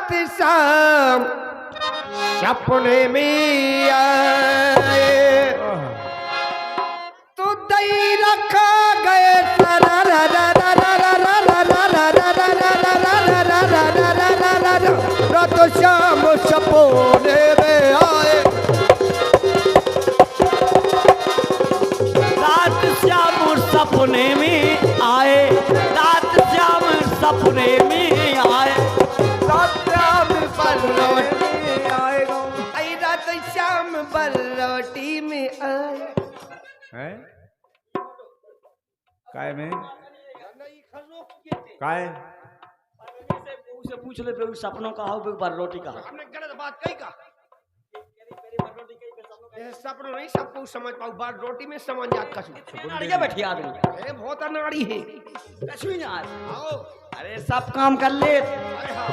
रात शाम सपने में आए तो दई रखा गए रात शाम सपने में आए रात श्याम सपने में आए रात श्याम सपने में आए रात श्याम बलौटी में आएगा रात श्याम बलौटी में आए है काय में काय से पूछ ले पे सपनों का हो एक बार रोटी का हमने गलत बात कही का सपनों नहीं सब कुछ समझ पाऊ बात रोटी में समझ जात कछु नाड़िया बैठी आदमी अरे बहुत अनाड़ी है कछु ही ना आओ अरे सब काम कर ले अरे हाँ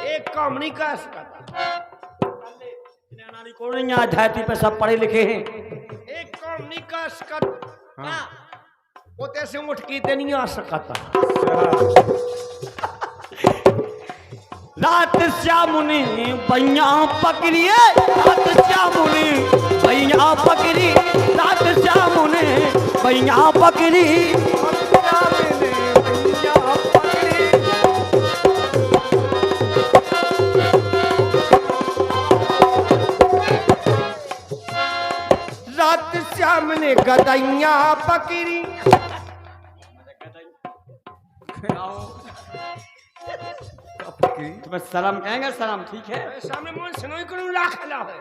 एक काम नहीं कर सकता नाड़ी को नहीं यहाँ धरती पे सब पढ़े लिखे हैं एक काम नहीं कर सकता हाँ वो तैसे उठ के नहीं आ सकता रात श्यामुनि बैया पकड़िए रात श्यामुनि बैया पकड़ी रात श्यामुनि बैया पकड़ी रात श्याम ने गदैया पकड़ी तुम्हें सलाम कहेंगे सलाम ठीक है सामने मन सुनोई को राखला है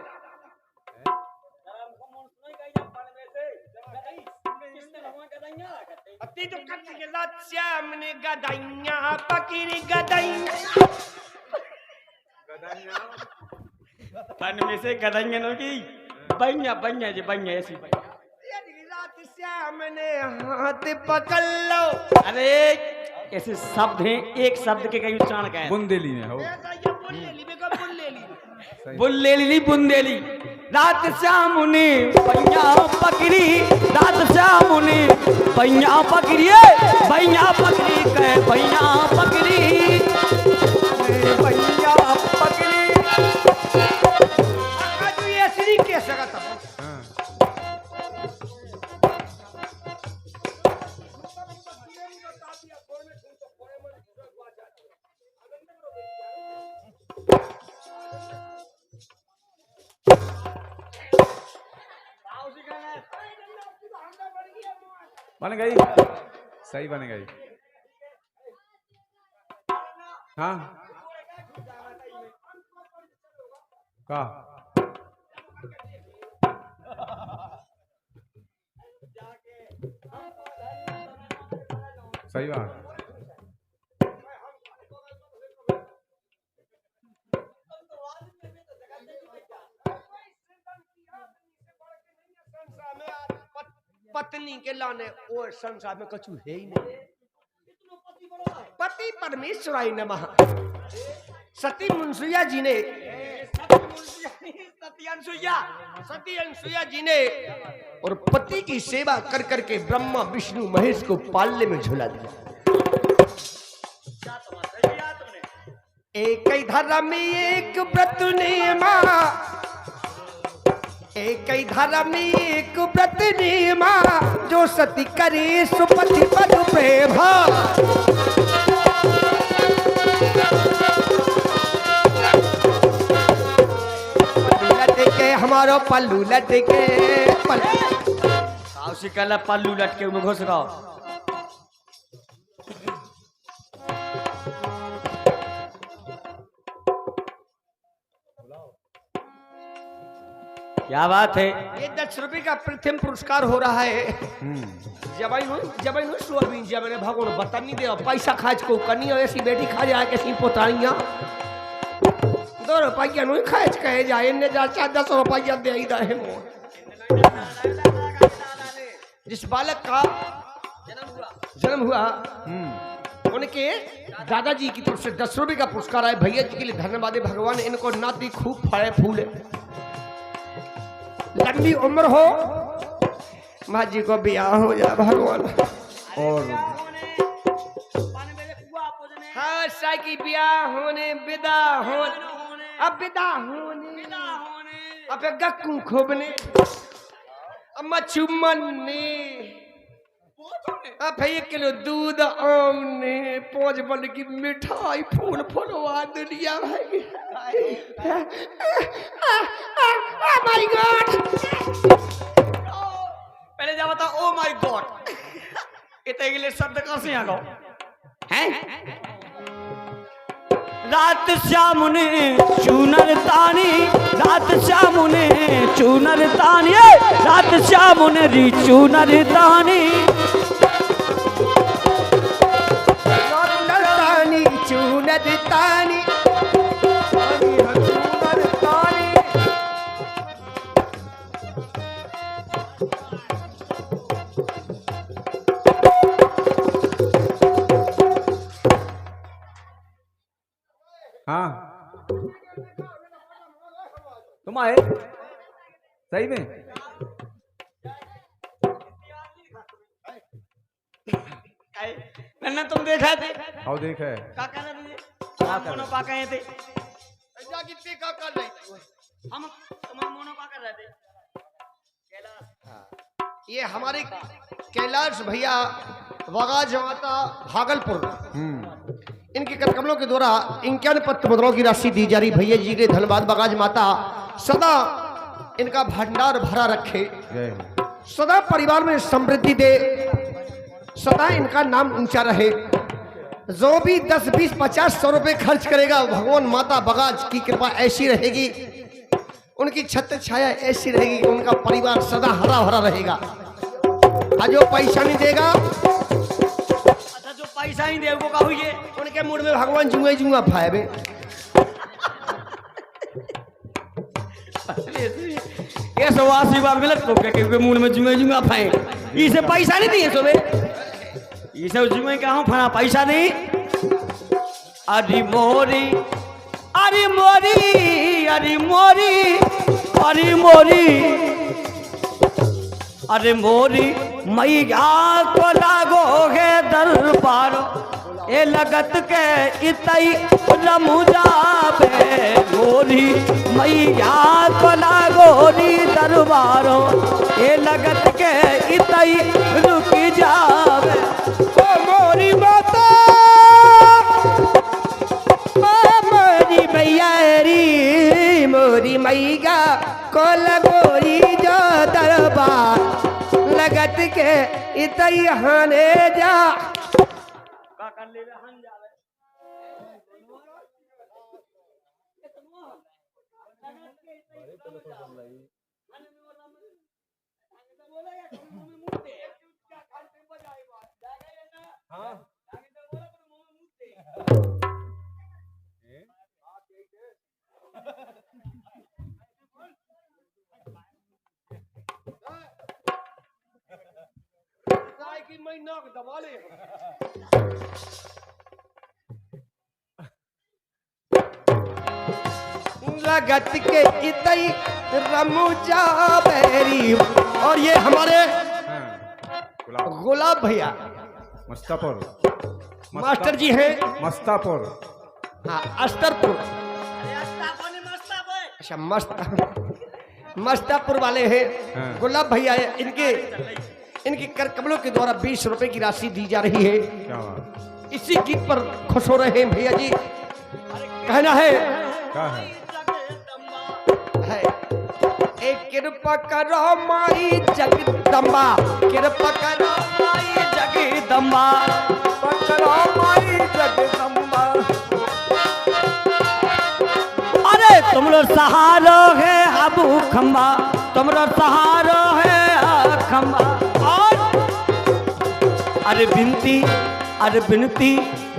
अति तो कट के रात श्याम ने गदैया पकड़ी गदैया पन में से गदैया नो की बैया बैया जी बैया ऐसी रात श्याम ने हाथ पकड़ लो अरे ऐसे शब्द हैं एक शब्द के कई उच्चारण का है बुंदेली में हो बुल्लेली बुंदेली रात श्यामुनि बैया पकड़ी रात श्यामुनि बैया पकड़िए बैया पकड़ी कहे बैया पकड़ी भैया पकड़ी ऐसी नहीं कह सकता बन गई सही बन गई हाँ का सही बात पत्नी के लाने और संसार में कछु है ही नहीं पति परमेश्वराय नमः सती मुनसुया जी ने सती अनसुया जी ने और पति की सेवा कर करके ब्रह्मा विष्णु महेश को पालने में झूला दिया एक ही धर्म एक व्रत नियमा एक ही धर्म एक व्रत नियमा जो सती करे सुपति पद प्रेमा हमारो पल्लू लटके पल्लू लटके में घुस रहा क्या बात है ये 10 रुपए का प्रथम पुरस्कार हो रहा है जब सोयाबीन जब मैंने भगवान बता नहीं दे पैसा खाज को कनी ऐसी बेटी खा जाए कैसी पोताइया 2 रुपया नहीं खाज कहे जाए ने जा 10 रुपया दे ही दे जिस बालक का जन्म हुआ उनके दादाजी की तरफ से 10 रुपए का पुरस्कार आए भैया जी के लिए धन्यवाद है भगवान इनको नाती खूब फले फूले लंबी उम्र हो माँ जी को ब्याह हो जाए भगवान और हाँ लगता है कि ब्याह होने विदा होने अब विदा होने अब गक्कू खोबने अब मच्छू मनने अब 1 किलो दूध आमने 5 बन की मिठाई फूल फुलवा दुनिया भाई माय गॉड पहले जा बता ओ माय गॉड इतने के लिए शब्द कहाँ से आ गए हैं? रात श्याम ने चूनर तानी रात श्याम ने चूनर तानी रात श्याम ने री चूनर तानी तानी चूनर तानी हाँ तुम आए सही में मैंने तुम देखा थे आओ देख है क्या कर रहे थे हम दोनों पा गए थे हम तुम दोनों पा कर रहे थे ये हमारे कैलाश भैया वगाज माता भागलपुर इनके करकमलों के द्वारा 51 पत्र मुद्राओं की राशि दी जा रही। भैया जी के धन्यवाद। बगाज माता सदा इनका भंडार भरा रखे, सदा परिवार में समृद्धि दे, सदा इनका नाम ऊंचा रहे। जो भी 10, 20, 50, 100 रुपए खर्च करेगा भगवान माता बगाज की कृपा ऐसी रहेगी, उनकी छत्र छाया ऐसी रहेगी कि उनका परिवार सदा हरा भरा रहेगा। और जो पैसा नहीं देगा, अच्छा जो पैसा नहीं दे वो कहू ये उनके मूड में भगवान जुआ जुआ फायबे। ये सब आशीर्वाद मिलत को के मूड में जुए जुआ फाए इसे पैसा नहीं दिए सोबे ये सब जुए का हूं फना पैसा नहीं। अरे मोरी अरे मोरी अरे मोरी अरे मोरी अरे मोरी मैया को लागो है दरबार ए लगत के इतई रमुजा बे मोरी मैया को लागो री दरबार ए लगत के इतई रुक जावे ओ मोरी माता मोरी मैया री मोरी मैया को लगोरी जो दरबार लगत के इतई हाने जा। लगत के इतई रमुजा बैरी। और ये हमारे गुलाब भैया मस्तापुर मास्टर जी हैं। मस्तापुर हाँ अस्तरपुर। अच्छा मस्तापुर वाले हैं गुलाब भैया। इनके कर कमलों के द्वारा 20 रुपए की राशि दी जा रही है। क्या बात इसी गीत पर खुश हो रहे हैं भैया जी। कहना है क्या है एक कृपा करो माई जगदम्बा, कृपा करो माई जगदम्बा करो माई जगदम्बा। अरे तुमरो सहारो है हाबू खम्बा तुमरो सहारो है खम्बा। और अरे बिनती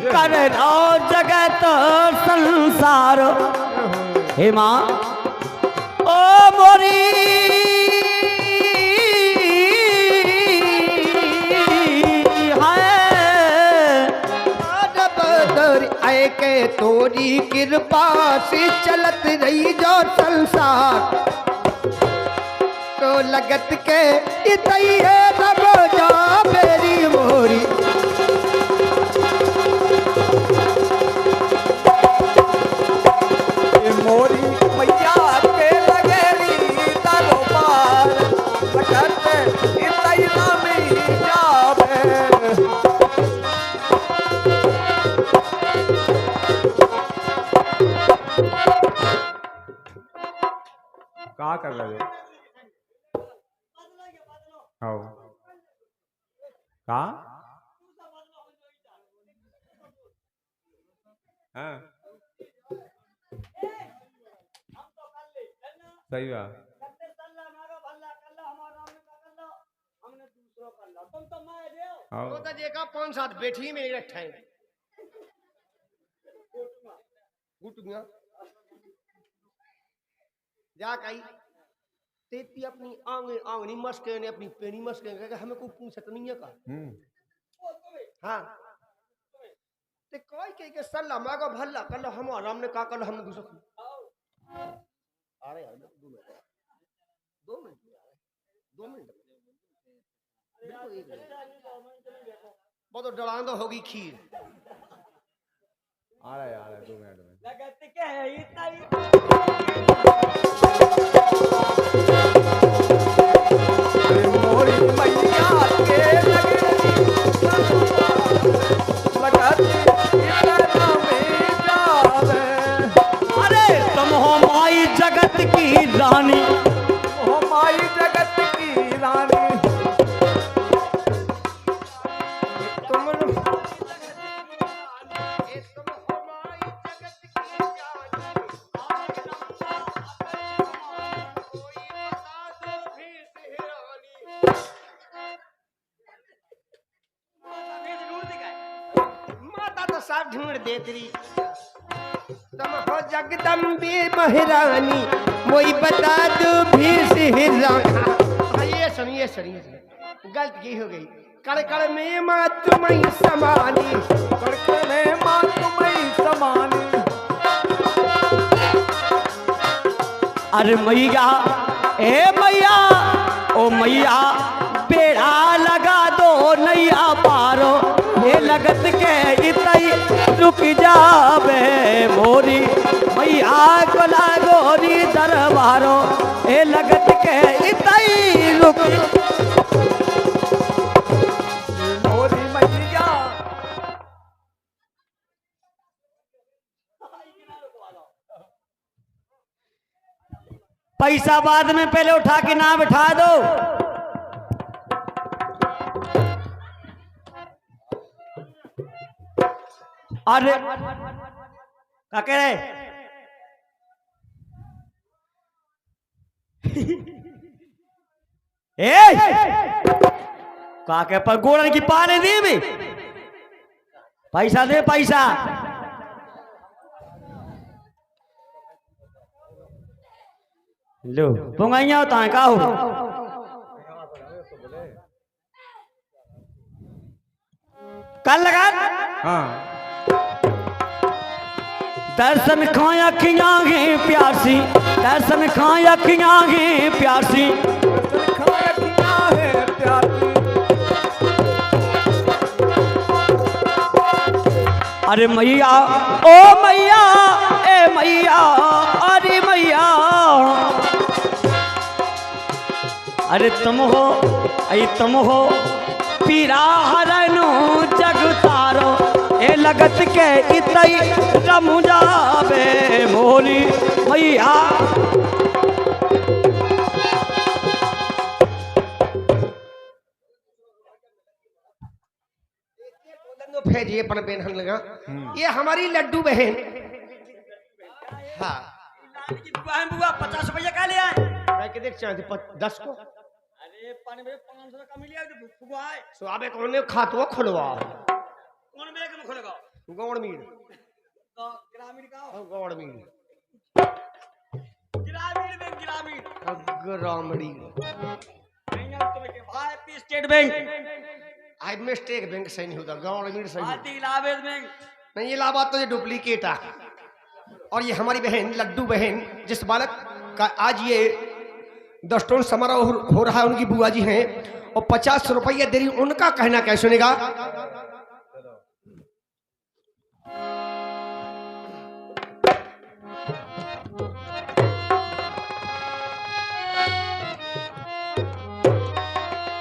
कर रो जगत संसार हे माँ ओ मोरी आए के तोरी कृपा से चलत रही जो संसार तो लगत के इतई है रबो जा मेरी मोरी। क्या कर रहे हो? आओ कहा? हाँ सही बात। आओ तो देखा 5-7 बैठी में रखा है गुटुआ जा कही तेती अपनी आंगनी मस्के ने अपनी पेनी मस्के हमें को पूछत नहीं है का हाँ ते कोई के सल्ला मांगो भल्ला कर लो हम आराम ने का कर लो हमने दूसरा अरे यार 2 मिनट बहुत डरांदो होगी खीर आ रहा है 2 मिनट में। लगत के है इतना मोरी मैया के अरे तुम हो माई जगत की रानी, ओ माई जगत की रानी, सब ढूंढ दे तेरी तुम हो जगदम्बे महारानी मोई बता दो भी ये सुनिए गलती हो गई कड़ में माँ तुम्हें समानी कड़कड़ में माँ तुम्हें समानी। अरे मैया ए मैया ओ मैया बेड़ा लगा दो नैया पारो ये लगत के इतई रुक जावे मोरी मैया को लागोरी दरबारो ये लगत के इतई रुक मोरी मैया पैसा बाद में पहले उठा के ना बिठा दो। अरे क्या कह रहे काके पर गोड़न की पाने दी भी पैसा दे पैसा लो पुंगाइया होता है का हो कल लगा हाँ दर्शन खाया अखियां गे प्यासी दर्शन खाया अखियां गे प्यासी खाया किया है प्यासी। अरे मैया ओ मैया ए मैया अरे मैया अरे तुम हो पीरा हरनु जग तारो ए लगत के इतई रमु जावे मोरी मैया भेजिए पर बेनहन लगा ये हमारी लड्डू बहन हाँ बुआ 50 रुपया का लिया मैं के देख चाहते 10 को अरे पानी में 500 का मिलिया तो बुआ है सो आबे कौन ने खातो खुलवा कौन बेग में खोलेगा गौड़ मीर तो ग्रामीण का गौड़ मीर ग्रामीण ग्रामीण भारतीय state bank I mistake bank सही नहीं होता गौड़ मीर सही भारतीय इलाहाबाद बैंक नहीं इलाहाबाद तो ये डुप्लीकेट है और ये हमारी बहन लड्डू बहन जिस बालक का आज ये 10 टन समारोह हो रहा है उनकी बुआ जी हैं और 50 रुपया दे रही उनका कहना क्या सुनेगा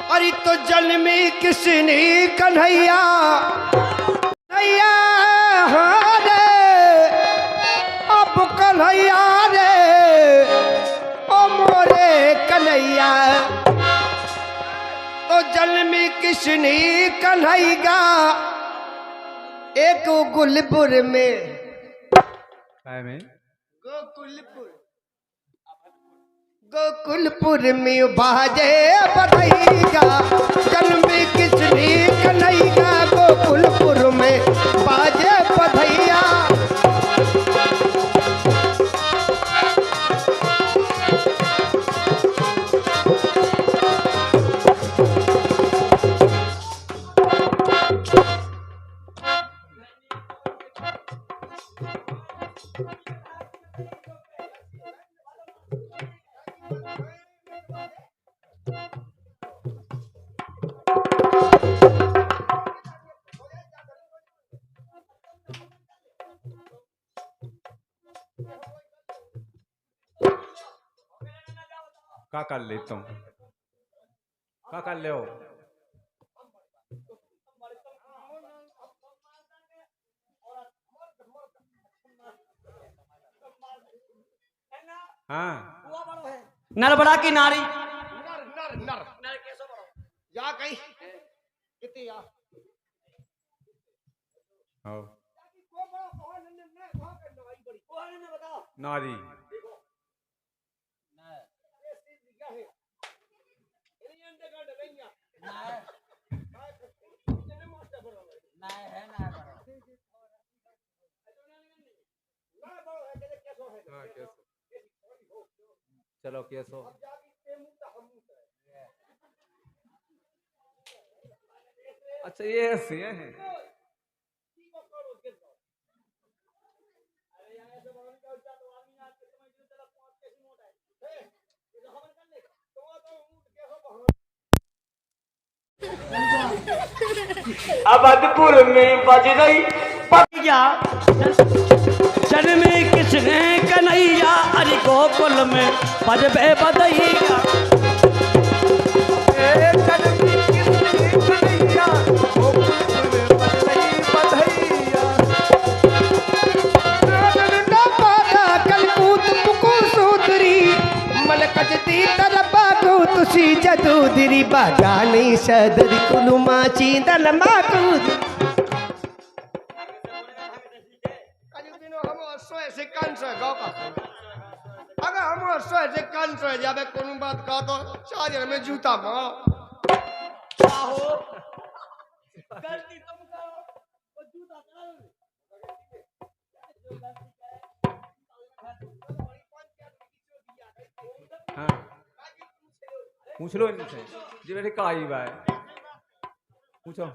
अरे तो जन्मी किसने कन्हैया कन्हैया हाँ रे अब कन्हैया रे ओ मोर कृष्ण कन्हैया एक गुलपुर में गोकुलपुर में बाजे बधैया जन्म कृष्ण कन्हैया गोकुलपुर में बाजे बधैया। का कर ले तुम का कर ले हो हाँ नर बड़ा की नारी नर नर नर जा कहीं कितनी या हो नारी चलो कैसो अच्छा ये ऐसे है अवधपुर में बज रही पटिया जन्म कृष्ण कन्हैया अरे गोकुल में बजबे बधैया। तुसी जदूदरी बागानी सदरी कुलुमा चींदल माकूद से कान से गाँव का अगर हम से कान से जाबे कोनो बात कह तो चार्जर में जूता मारो हो गलती तुम करो वो जूता करो हाँ पूछ लो इनसे जी बैठे काई बाय पूछो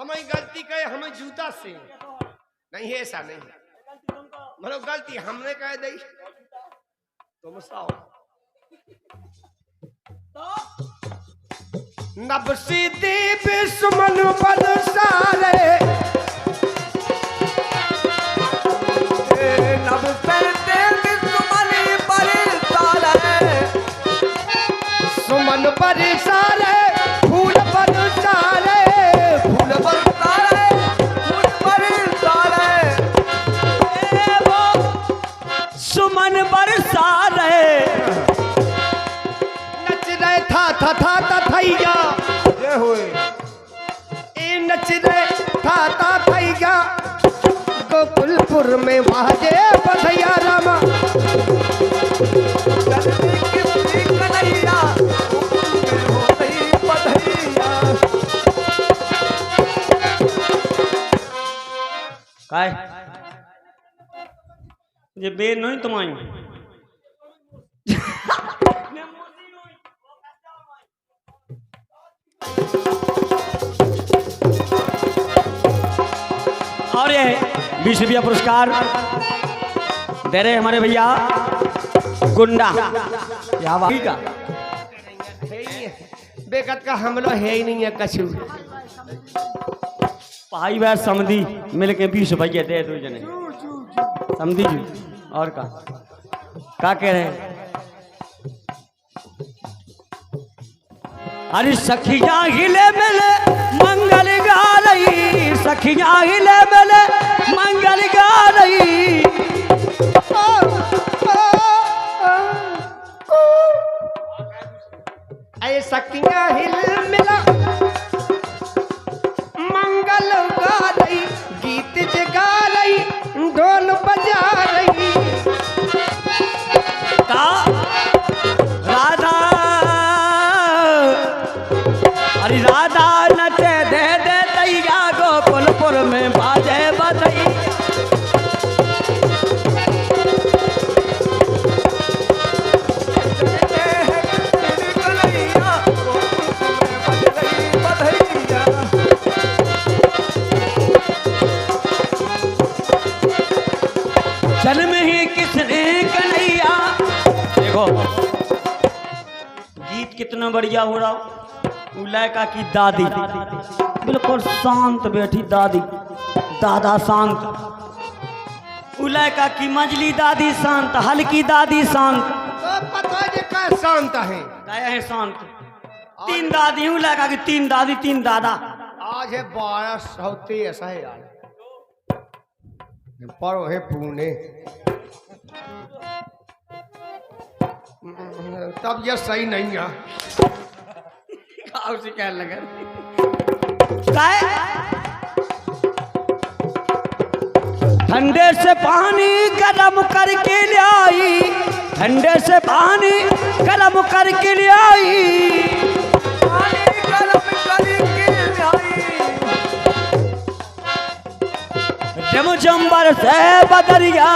हमें गलती कहे हमें जूता से नहीं है ऐसा नहीं मतलब गलती हमने कह दी तुम साओ नबसी दीप सुमन बल सारे सुमन बरसारे फूल बरसारे फूल बरसारे फूल बरसारे सुमन बरसारे नच रहे था थैया ये हुए ए नच रहे था थैया गोकुलपुर में बाजे बधैया रामा काय ये बेर नहीं तुम्हारी और ये 20 रुपया पुरस्कार दे रहे हमारे भैया गुंडा क्या बात का बेकत का हमलो है ही नहीं है कछु भाई बार समझी मिल के 20 रुपये दे दो जने समझी जी और का कह रहे हैं अरे सखिया हिले मिले मंगल गा रही सखिया हिले मिले मंगल गा रही अरे सखिया जन्म ही किसने कन्हैया। देखो गीत कितना बढ़िया हो रहा। लड़का की दादी बिल्कुल शांत बैठी, दादी दादा शांत। लड़का की मजली दादी शांत, हल्की दादी शांत। तो पता है का शांत है, गया है शांत। तीन दादी हूँ, लड़का की तीन दादी तीन दादा। आज है 1200 ऐसा है यार, पर है पुणे तब यह सही नहीं है। उसे क्या लगा ठंडे से पानी गरम करके ले आई, ठंडे से पानी गरम करके ले आई। पानी गरम करके लाई, रिमझिम से बदरिया,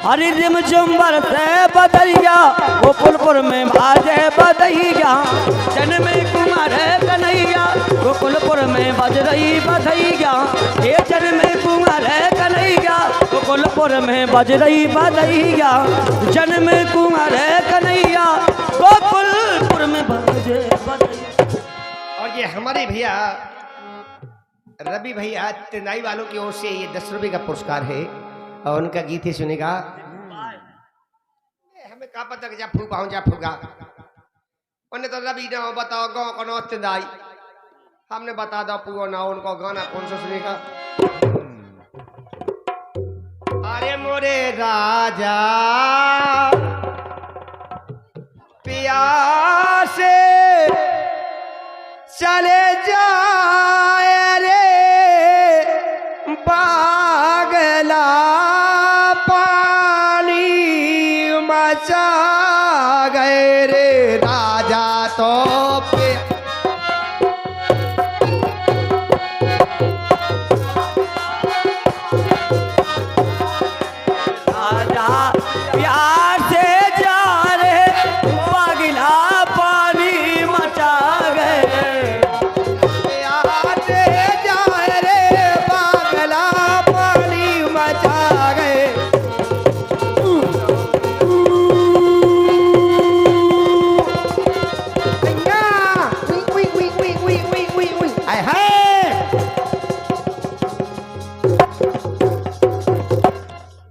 हरी रिमझिम से बदरिया, वो पुलपुर में बाजे बधैया। जन्म कुमार कन्हैया, वो पुलपुर में बज रही बधैया। ये जन्म कुमार कन्हैया, वो पुलपुर में बज रही बधैया। जन्म कुमार कन्हैया, वो पुलपुर में बजे बधैया। और ये हमारे भैया रवि भैया तेनाई वालों की ओर से ये 10 रुपए का पुरस्कार है और उनका गीत ही सुनेगा। हमें कहा पता कि जा फूका हूँ जा फूका, उन्हें तो रवि ना बताओ गाँव का नौ तेनाई, हमने बता दो पूरा ना उनको गाना कौन सा सुनेगा। अरे मोरे राजा प्यासे चले जाए रे पागला, पानी मचा गए रे राजा तो पे। राजा प्यार से जा रे पागला, पानी मचा गए।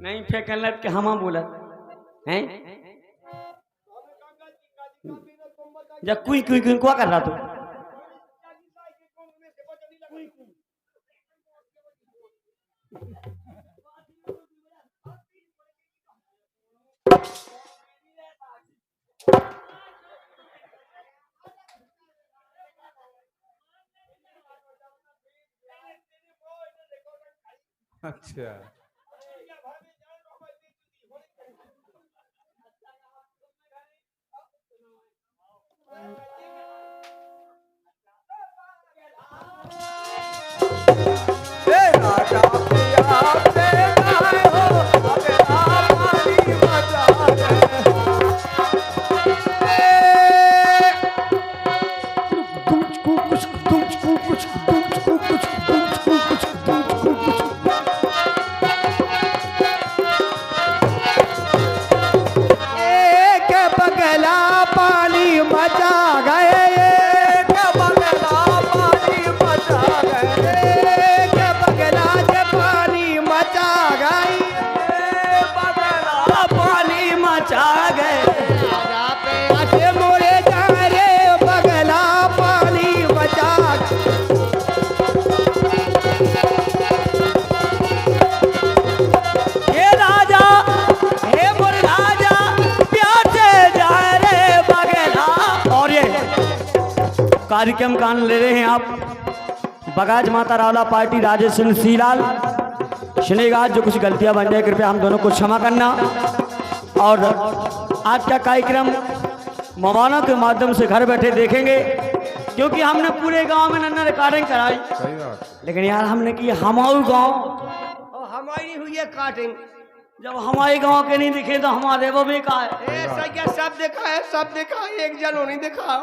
नहीं फेंकन लग के हम बोला हैं जब कुई कुई कुई क्या कर रहा तू। अच्छा राजा प्यार से गाए हो, अबेला पानी मचा एक बगला पानी मचा गए, एक बगला पानी मचा गए, एक बगला से पानी मचा गई, बगला पानी मचा गए। राजा पे आसे मोरे जा रे बगला पानी मचा हे राजा हे मोर राजा प्यार से जा रे बगला। और ये कार्यक्रम का आनंद ले रहे हैं आप बगाज माता रावला पार्टी राजेश सिंह सीलाल सुनेगा। जो कुछ गलतियां बन जाए कृपया हम दोनों को क्षमा करना। और आज का कार्यक्रम मोबाइलों के माध्यम से घर बैठे देखेंगे, क्योंकि हमने पूरे गांव में नन्ना रिकॉर्डिंग कराई, सही बात लेकिन यार हमने की हमारे गांव, और हमारी हुई है काटिंग। जब हमारे गांव के नहीं दिखे तो हमारे वो भी का है। ए सैया सब देखा है, सब देखा है, एक जन नहीं देखा।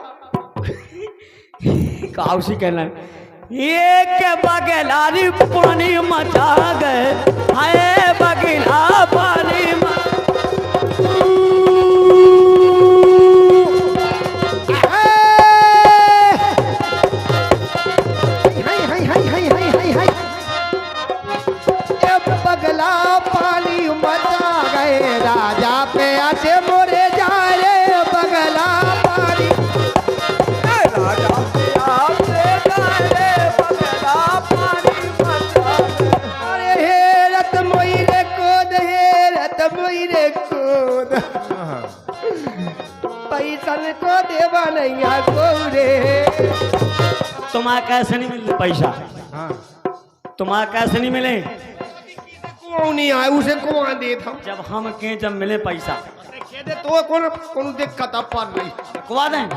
काउसी कहना है एक बगलारी पानी मचा गए, हाय बगला पानी बगला पानी मचा गए, राजा पे आते मोरे जा रे बगला पानी। राजा पे आते जाए बगला पानी मचा गए। अरे हेरत मोइरे कूद, हेरत मोइरे कूद, पैसन को देवा नहीं गोरे। तुम्हारा कैसे नहीं मिले पैसा? तुम्हारा कैसे नहीं मिले? कौन नहीं आए उसे कौन दे था? जब हम के जब मिले पैसा कह दे तो कौन दिक्कत अब पर नहीं कुआ दें।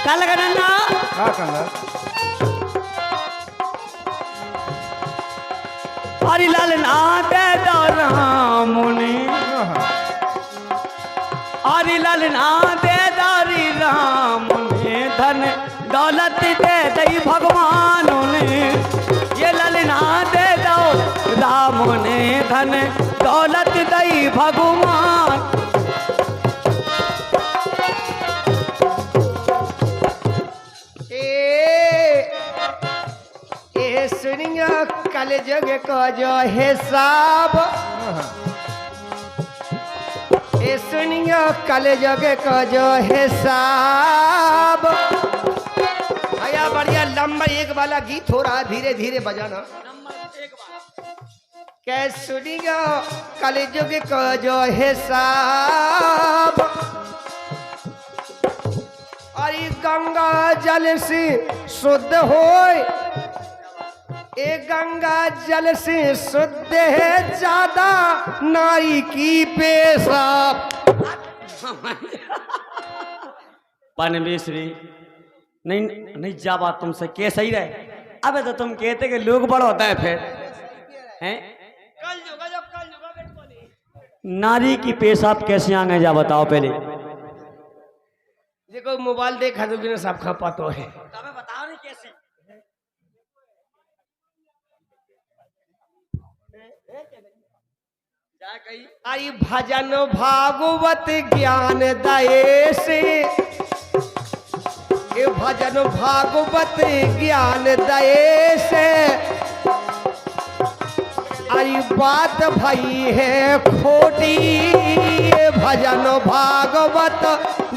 कल करना क्या करना? हरी लाल नाते मुनि, हरी लाल नाते दारी राम ने, धन दौलत दे दई भगवान ने, ये ललना दे दो राम ने, धन दौलत दई भगवान। ए सुनिया कल जग को जो हिसाब, ए सुनिया कल जग को जो हिसाब। आया बढ़िया लंबा एक वाला गीत हो रहा है, धीरे धीरे बजाना। कै सुनिया कल युग को जो हिसाब, अरे गंगा जल से शुद्ध होए, ए गंगा जल से शुद्ध है ज्यादा नारी की पेशाब। पनवेश्वरी नहीं नहीं जा बात तुमसे के सही रहे। अबे तो तुम कहते कि लोग बड़ा होता है फिर हैं? नारी की पेशाब कैसे आ गए जा बताओ पहले। देखो मोबाइल देखा तो बिना सब खपा तो है। बताओ नहीं कैसे। आई भजन भागवत ज्ञान दये से, ये भजन भागवत ज्ञान दये से, आई बात भई है खोटी, ये भजन भागवत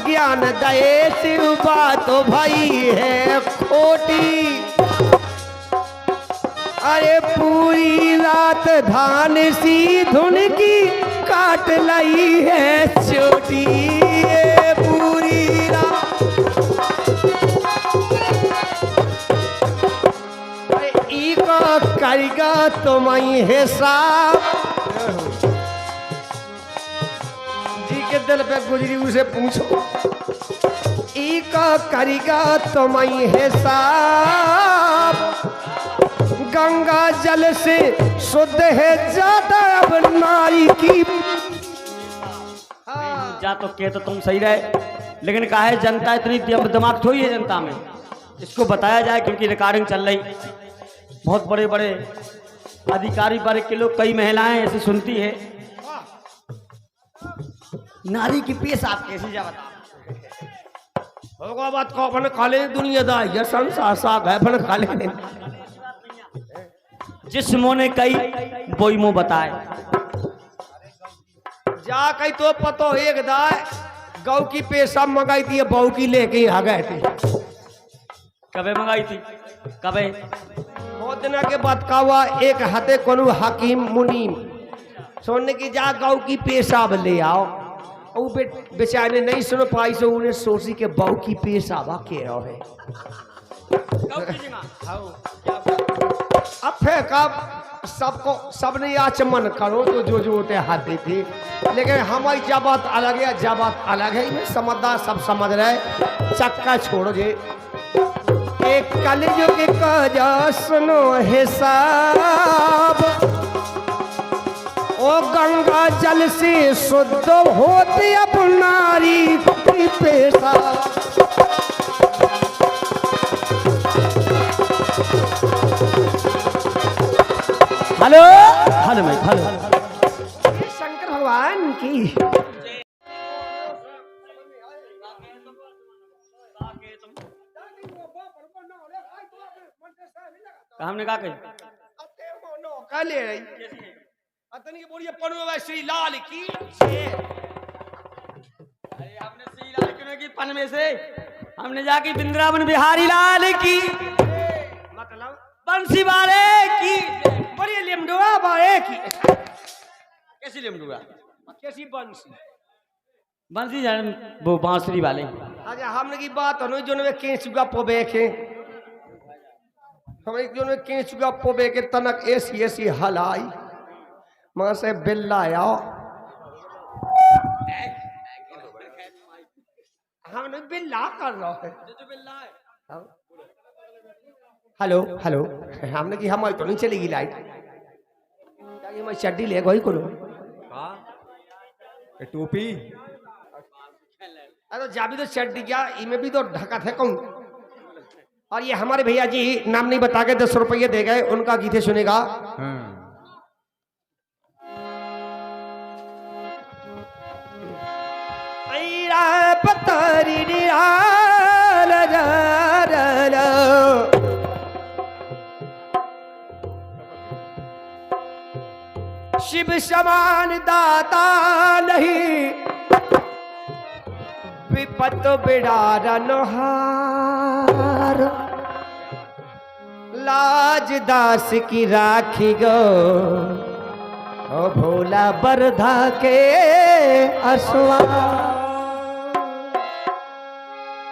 ज्ञान दये से बात भई है खोटी। अरे पूरी रात धान सी धुन की काट लाई है चोटी, ये पूरी रात। अरे ई को करेगा तुम्हारी हिसाब, जी के दिल पे गुजरी उसे पूछो। ई को करेगा तुम्हारी हिसाब, गंगा जल से शुद्ध है ज्यादा अब नारी की। जा तो के तो तुम सही रहे, लेकिन काहे जनता इतनी दिमाग थोड़ी है जनता में। इसको बताया जाए क्योंकि रिकॉर्डिंग चल रही, बहुत बड़े बड़े अधिकारी वर्ग के लोग, कई महिलाएं ऐसी सुनती है। नारी की पेशाब कैसी जा बताओ। होगा बात को अपन खाले दुनियादार ये संसार साग है अपन खाले। जिस मुँह ने कही वही मुँह बताए। जा कही तो पतो एक दाय गौ की पेशाब मंगाई थी, बहू की लेके आ गए थे। कबे मंगाई थी? कबे? बहुत दिन के बाद का हुआ, एक हते कोनो हकीम मुनीम सुनने की जा गौ की पेशाब ले आओ। वो बेचारे नहीं सुन पाई, सो उन्हें सोची के बहू की पेशाब के है। अब फिर कब सबको सबने आचमन करो तो जो जो होते हाथी थी, लेकिन हमारी जबात अलग है, जबात अलग है। इन्हें समझदार सब समझ रहे, चक्का छोड़ो जे। एक कलयुग का जा सुनो हिसाब, ओ गंगा जल से शुद्ध होती अब नारी ही पेशा। हेलो हेलो भाई हेलो। शंकर भगवान की। हमने कहा कही का ले रही अतनी के बोलिए पनवे श्री लाल की। अरे हमने श्री लाल क्यों की पन में से हमने जाके वृंदावन बिहारी लाल की मतलब बंसी वाले की बोलिए लिमडुआ बारे की। कैसी लेमडूगा कैसी बंसी बंसी जान वो बांसुरी वाले। अच्छा हमने की बात हनु जो ने के सुगा पोबे के हमने जो ने के सुगा पोबे के तनक ऐसी ऐसी हलाई मां से बिल्लाया हमने बिल्ला कर रहा है। हेलो हेलो हमने की हमारी तो नहीं चलेगी लाइट ताकि मैं चड्डी ले गई को टोपी अरे जाबी तो चड्डी क्या इमें भी तो ढका थे कौन। और ये हमारे भैया जी नाम नहीं बता के 10 रुपये दे गए उनका गीते सुनेगा। पतारी शिव समान दाता नहीं विपत बिडारन हार लाज दास की राखी गो ओ भोला बरधा के असवा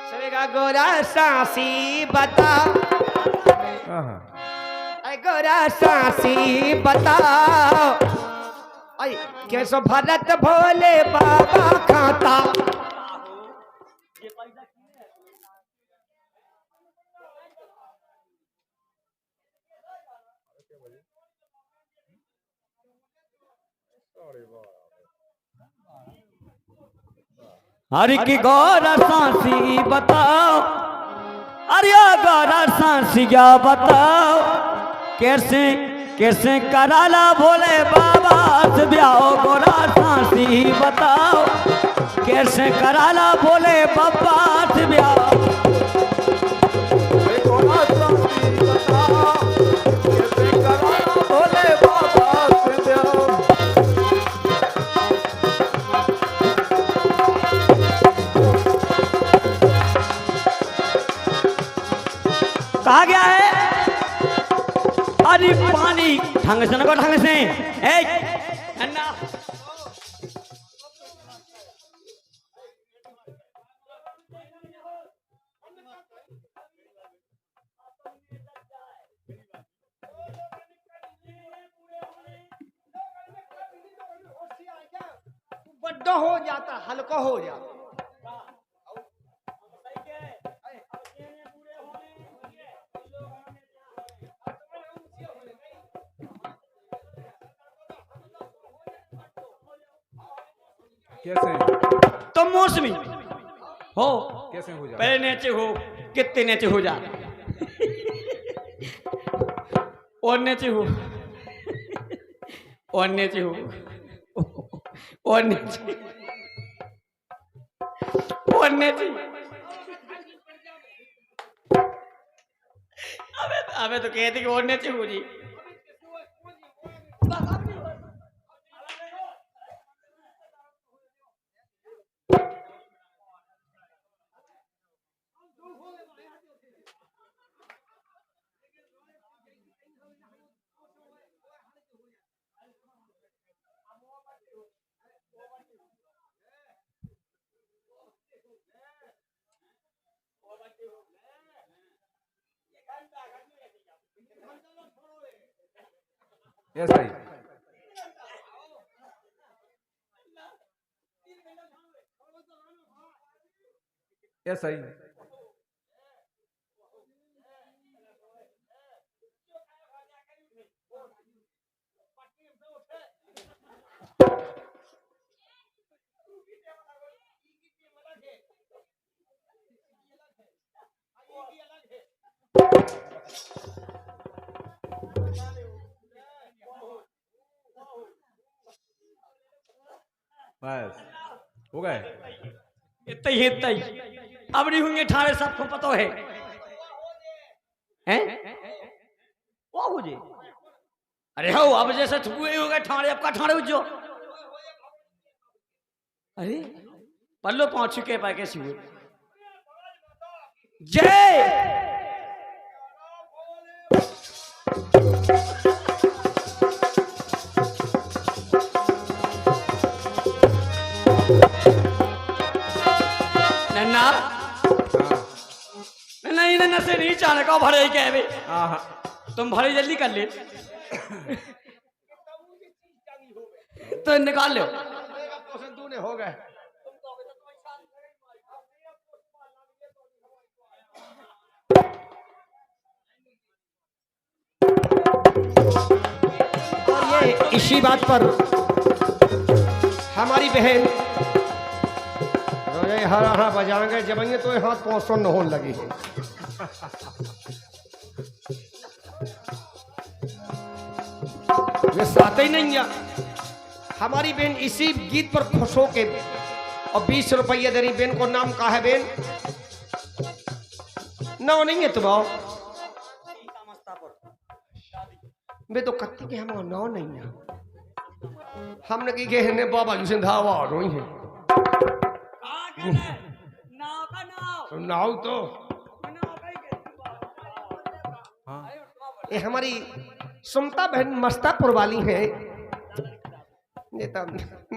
सवेगा गोरा सांसी बता गोरा सांसी बताओ आई कैसो भरत भोले बाबा खाता। हरि की गौरा सांसी बताओ अरे गौरा सांसी क्या बताओ कैसे कैसे कराला भोले बाबा से ब्याह गौरा सांसी बताओ कैसे कराला भोले बाबा से ब्याह। कहा गया है अरे पानी ढंग से नको ढंग से अन्ना बड्डा हो जाता हल्का हो जाता। कैसे तो मौसमी हो कैसे हो जाए पहले नीचे हो कितने नीचे हो जा और नीचे हो और नीचे हो और नीचे और नीचे अबे तो कहते कि और नीचे हो जी। ऐसा ही ऐसा ही बस हो गए। इतना ही अब नहीं होंगे ठाणे, सबको पता है हैं? वो हो जे अरे हो अब जैसे हुए हो गए ठाणे, अब का ठाणे उज्जो अरे पल्लो पहुंच चुके पाए कैसे हुए। जय नन्ना नहीं नन्ना से नहीं चाहने का भरे क्या है तुम भरे जल्दी कर ले तो निकाल लो हो गए। और ये इसी बात पर हमारी बहन हरा हरा बजाएंगे जब तो हाथ पाँव सुन्न होने लगी है। ये साथ ही नहीं है। हमारी बहन इसी गीत पर खुश हो के और 20 रुपये दे रही। बहन को नाम का है बहन? नौ नहीं है तुम आओ बे तो कत्ती के हम नौ नहीं है। हमने की गए बाबा जी से धावा रोई है नाव तो ये हमारी सुमता बहन मस्तापुर वाली है। ये तो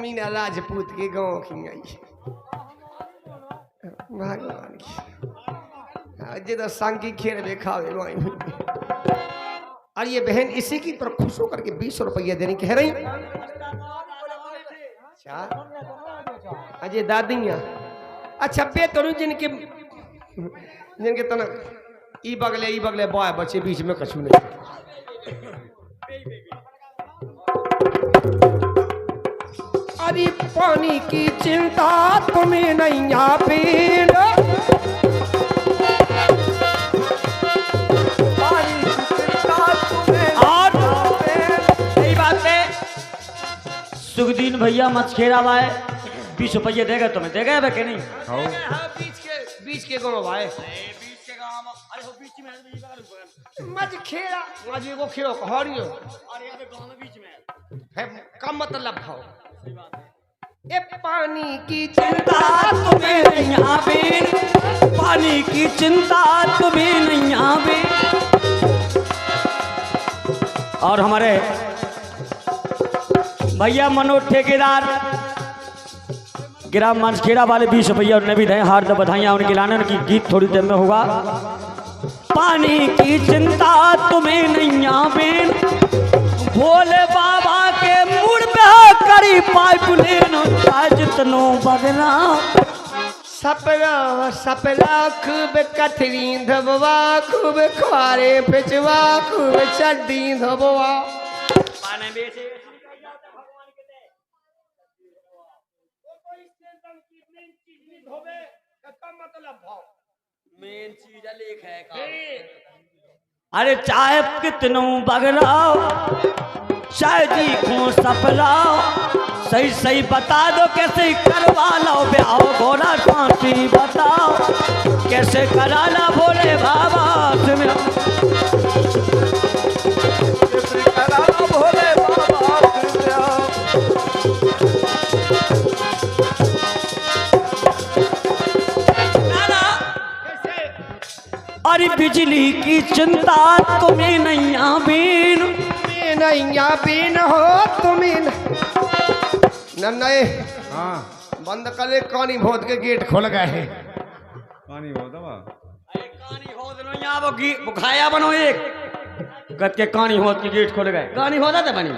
मीना राजपूत के गांव की आई भगवान की जे तो सांकी खेल देखावे और ये बहन इसी की तरफ खुश होकर के 20 रुपये देने कह रही। अजय दादिया अच्छा बे तरू जिनके तना ई बगले बॉय बच्चे बीच में कछु नहीं। अरे पानी की चिंता तुम्हें नहीं बेन, सही बात है। सुखदीन भैया मछखेरा भाई 20 रुपये देगा तुम्हें देगा कि नहीं? बीच के गाँव भाई मज खेड़ा मजे को खेड़ो कहानियो है कम मतलब खाओ। ये पानी की चिंता तुम्हें नहीं आवे, पानी की चिंता तुम्हें नहीं आवे। और हमारे भैया मनोज ठेकेदार ग्राम मानसखेड़ा वाले 20 रुपये उन्हें भी दें हार्दिक बधाइयाँ उनके लाने। उनकी गीत थोड़ी देर में होगा। पानी की चिंता तुम्हें नहीं आवे, भोले बाबा के मुड़ पे करी पाइप लेनो जितनो बदना। सपना सपना खूब कथरी धबवा खूब खुआरे पिचवा खूब चड्डी धबवा। अरे चाहे कितनों बगलाओ चाहे जी को सपलाओ, सही सही बता दो कैसे करवा लो ब्याह घोड़ा फांसी बताओ कैसे करा ला भोले बाबा तुम्हें भोले बाबा अरे बिजली की चिंता तुम्हें नहीं आबीन, नहीं बीन हो तुम्हें नन्हे हाँ बंद करे कानी भोत के गेट खोल गए हैं। पानी बहुत दबा कहानी हो दनो यहाँ वो खाया बनो एक गत के कहानी होत की गेट खोल गए। कहानी होता था बनी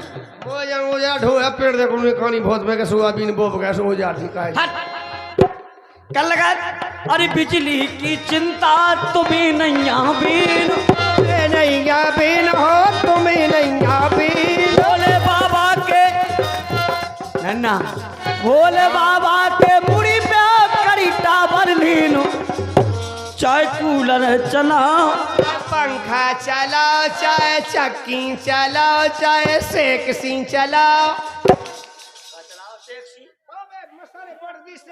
वो जा ढोया पेड़ देखो उन्हें कानी भोत में के सोयाबीन बोब गए सो जा ठीक है कल लगा। अरे बिजली की चिंता तुम्हें नहीं आबीन, नहीं बीन हो तुम्हें नहीं बीन। भोले बाबा के नन्ना भोले बाबा के मुड़ी पे करी टावर लीनो, चाहे कूलर चलाओ पंखा चलाओ चाहे चक्की चलाओ चाहे सेक्सी चलाओ।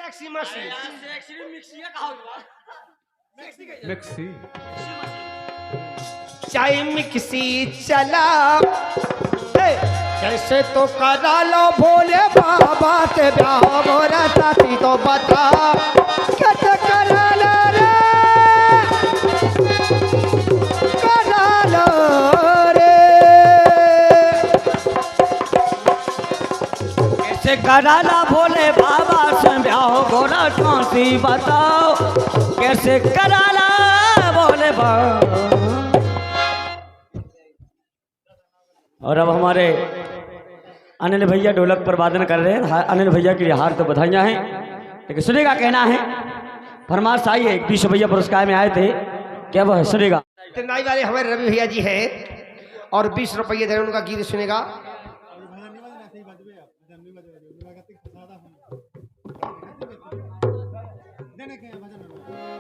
सेक्सी मशीन मिक्सी चाहे मिक्सी चला कैसे तो करा लो भोले बाबा से ब्याह मोरा साथी तो बता कैसे करा लो रे करा लो रे कैसे कराला भोले बाबा से ब्याह गोरा कौन-सी बताओ कैसे कराला भोले बाबा। और अब हमारे अनिल भैया ढोलक पर वादन कर रहे हैं। अनिल भैया के लिए हार तो बधाइयाँ हैं, लेकिन सुनेगा कहना है फरमाश आई है 20 भैया पुरस्कार में आए थे, क्या वो है सुनेगा। नाई वाले हमारे रवि भैया जी हैं और 20 रुपये दे उनका गीत सुनेगा।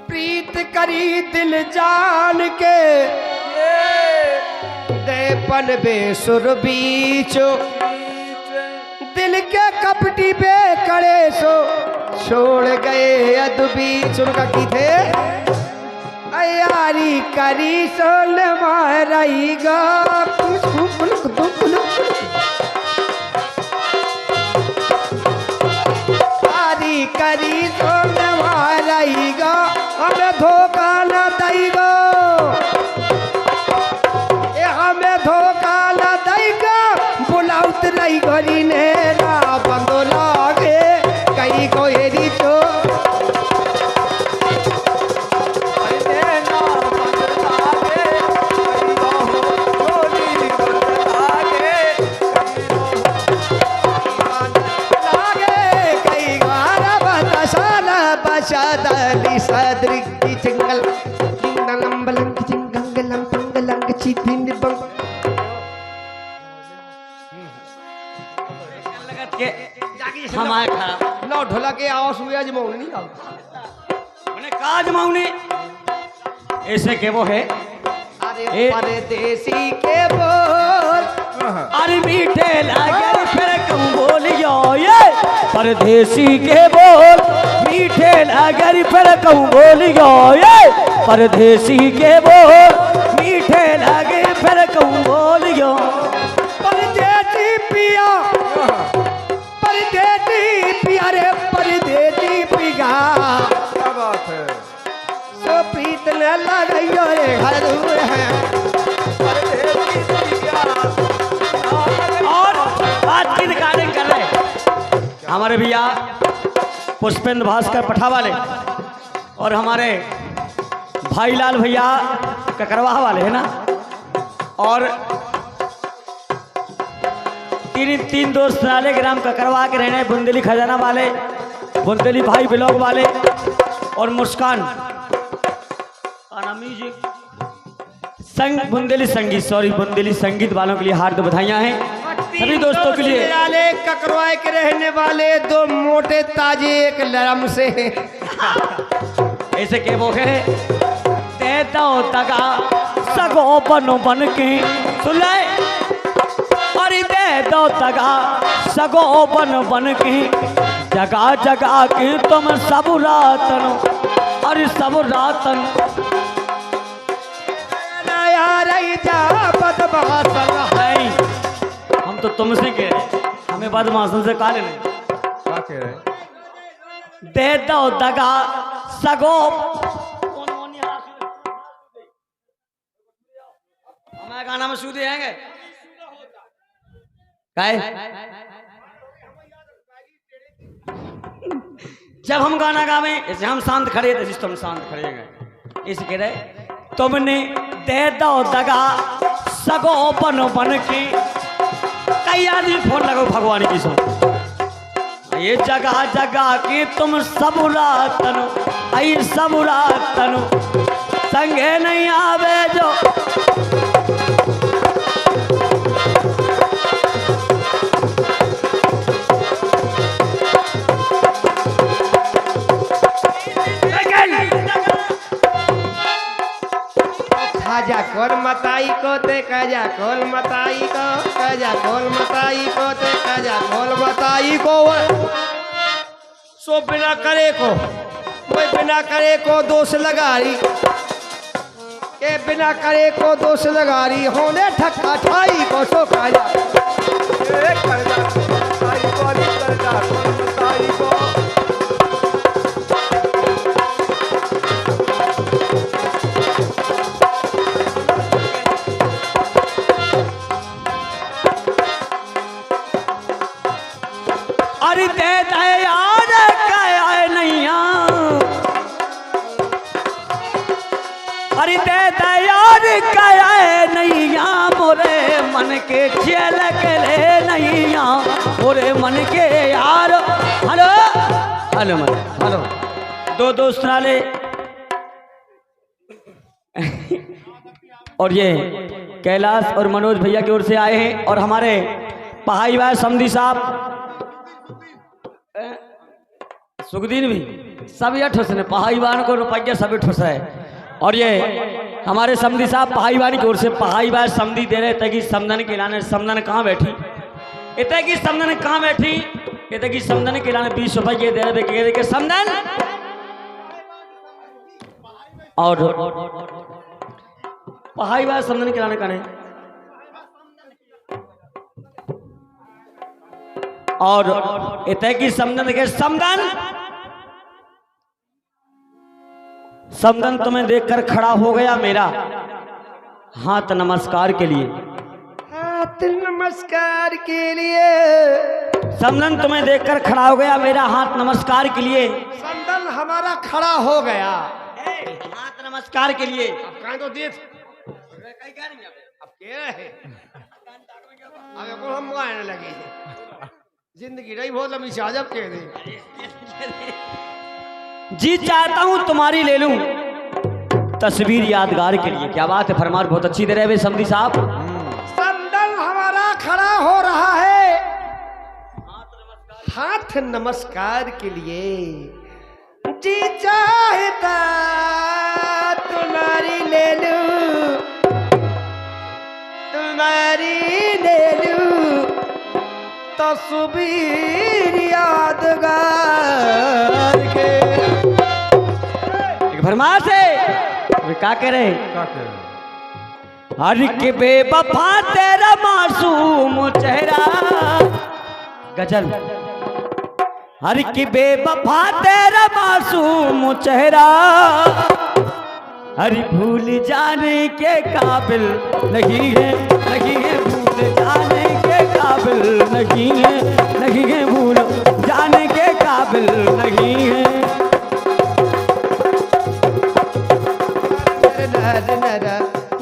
प्रीत करी दिल जान के देपन बेसुर बीचो दिल के कपटी पे कड़े सो छोड़ गए अद बीच उनका गीत है। अयारी करी सोल मारेगा आरी करी सोल मारेगा हमें धोखा न देगा हमें धोखा न देगा बुलाउत रही घरी ने बंदो लागे कई को हेरी चो शादी सदरी की चिंगल चिंगलम बलंग चिंगलम पंगलंग चितिन बंग लगत के हमारे खराब नो ढोला के आवाज हुई आज मौन नहीं आता मैंने काज माउने ऐसे के वो है अरे परदेसी के बोल अरे मीठे लागे फिर कहूँ बोलियो ये परदेसी के बोल मीठे लागे फिर कहूँ बोलियो ये परदेसी के बोल मीठे लागे फिर कहूँ बोलियो परदेसी पिया रे परदेसी पिया क्या बात है। सो प्रीत न लगाइयो रे घर दूर है और बात की रिकॉर्डिंग कर रहे हमारे भैया पुष्पेंद्र भास्कर पठा वाले और हमारे भाईलाल भैया ककरवाह वाले है ना, और तीन दोस्त नाले ग्राम ककरवाह के रहने बुंदेली खजाना वाले बुंदेली भाई ब्लॉग वाले और मुस्कान म्यूजिक संग बुंदेली संगीत बुंदेली संगीत वालों के लिए हार्दिक बधाइयाँ हैं सभी दोस्तों के लिए। ककरवाए के रहने वाले दो मोटे ताजे एक लरम से ऐसे के वो है दे दो तगा सगो बनो बन के सुन अरे दे दो तगा सगो बन के जगा जगा के तुम सब रातन अरे सब रातन नहीं हम तो तुमसे कह रहे हमें बदमाशन से कहा लेने क्या कह रहे। दे दो दगा सगो हमारे गाना में सूदे आएंगे जब हम गाना गावे ऐसे हम शांत खड़े थे जिस तुम शांत खड़े गए इस कह रहे तुमने दे दो दगा सगो बन के कई आदमी फोन लगो भगवान की सो ये जगह जगह की तुम सब रातन आई सब रातन संगे नहीं आवे जो खाजा खोल मताई को ते खाजा खोल मताई को खाजा खोल मताई को ते खाजा खोल मताई को सो बिना करे को कोई बिना करे को दोष लगारी के बिना करे को दोष लगारी होने ठक्का ठाई को सो खाया अरे दे दे यार क्या नैया, अरे दे दे यार क्या नैया मोरे मन के चल के ले नैया मोरे मन के यार। हेलो हेलो हेलो दो दोस्त नाले और ये कैलाश और मनोज भैया की ओर से आए हैं और हमारे पहाई भाई समधी साहब सुखदीन भी सब ये ठुस ने पहाईवान को रुपया सभी ठुस है। और ये हमारे समधी साहब पहाईवान की ओर से पहाई बार समधी दे रहे थे कि समधन के लाने समधन कहाँ बैठी इतने की समधन कहाँ बैठी इतने की समधन के लाने 20 रुपये दे रहे थे कि समधन। और पहाई बार समधन के लाने का नहीं और इतने की समधन के समधन समधन तुम्हें देखकर खड़ा हो गया मेरा हाथ नमस्कार के लिए, हाथ नमस्कार के लिए। समधन तुम्हें देखकर खड़ा हो गया मेरा हाथ नमस्कार के लिए। समधन हमारा खड़ा हो गया हाथ नमस्कार के लिए। अब कहीं तो देख अब क्या है अब को हम गाने लगे जिंदगी रही बहुत लंबी साजब कह दे जी चाहता हूं तुम्हारी ले लूं तस्वीर यादगार के लिए। क्या बात है फरमान बहुत अच्छी दे रहे हैं समधी साहब। समधन हमारा खड़ा हो रहा है हाथ नमस्कार के लिए। जी चाहता तुम्हारी ले लूं तुम्हारी ले लूं तस्वीर यादगार के। फरमाश है क्या कह रहे हर के बेवफा तेरा मासूम चेहरा गजल हर की बेवफा तेरा मासूम चेहरा हर भूल जाने के काबिल नहीं है भूल जाने के काबिल नहीं है भूल जाने के काबिल नहीं है।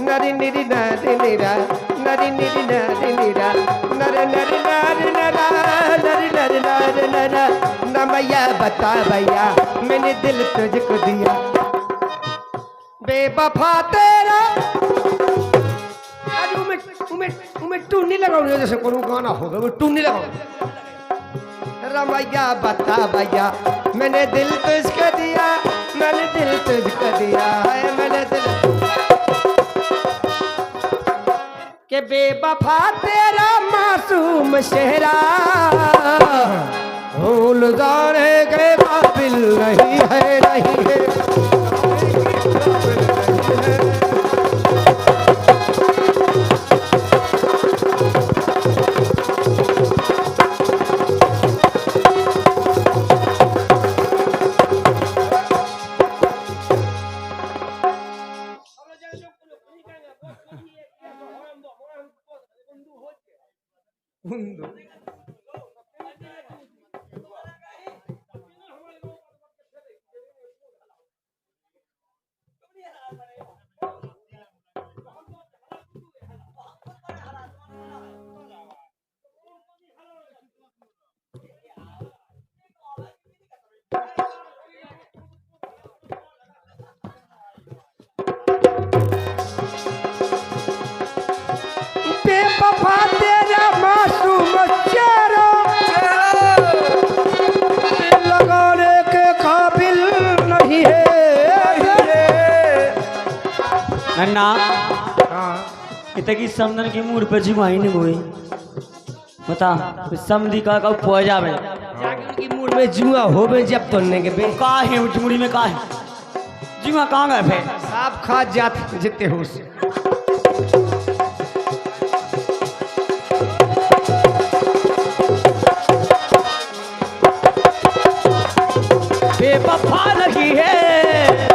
नरी निरी नरी निरा नरी निरी नरी निरा नर नर नर नरा नरी नर नर नरा न भैया बता भैया मैंने दिल तुझको दिया बेवफा तेरा। आज उमें टूनी लगाओ जैसे कोनो गाना होगा वो टूनी लगाओ रमैया बता भैया मैंने दिल तुझको दिया मैंने दिल तुझको दिया है मैंने दिल के बेवफा तेरा मासूम चेहरा भूल जाने के काबिल नहीं है बेवफा तेरा मासूम चेहरा लगाने के काबिल नहीं है। नन्ना इतने की समधन की मूड पर जिमाई नहीं हुई बता समधी का पोजा में जाके उनकी मूड में जुआ हो में जब तो नहीं बे का है वो झुमड़ी में का है जुआ कहाँ गए फे साफ खा जात जिते हो से। बेवफा लगी है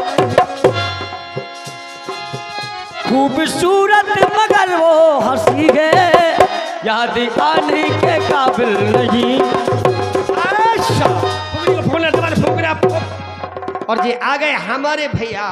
खूबसूरत मगर वो हंसी है याद आने के काबिल नहीं। और जे आ गए हमारे भैया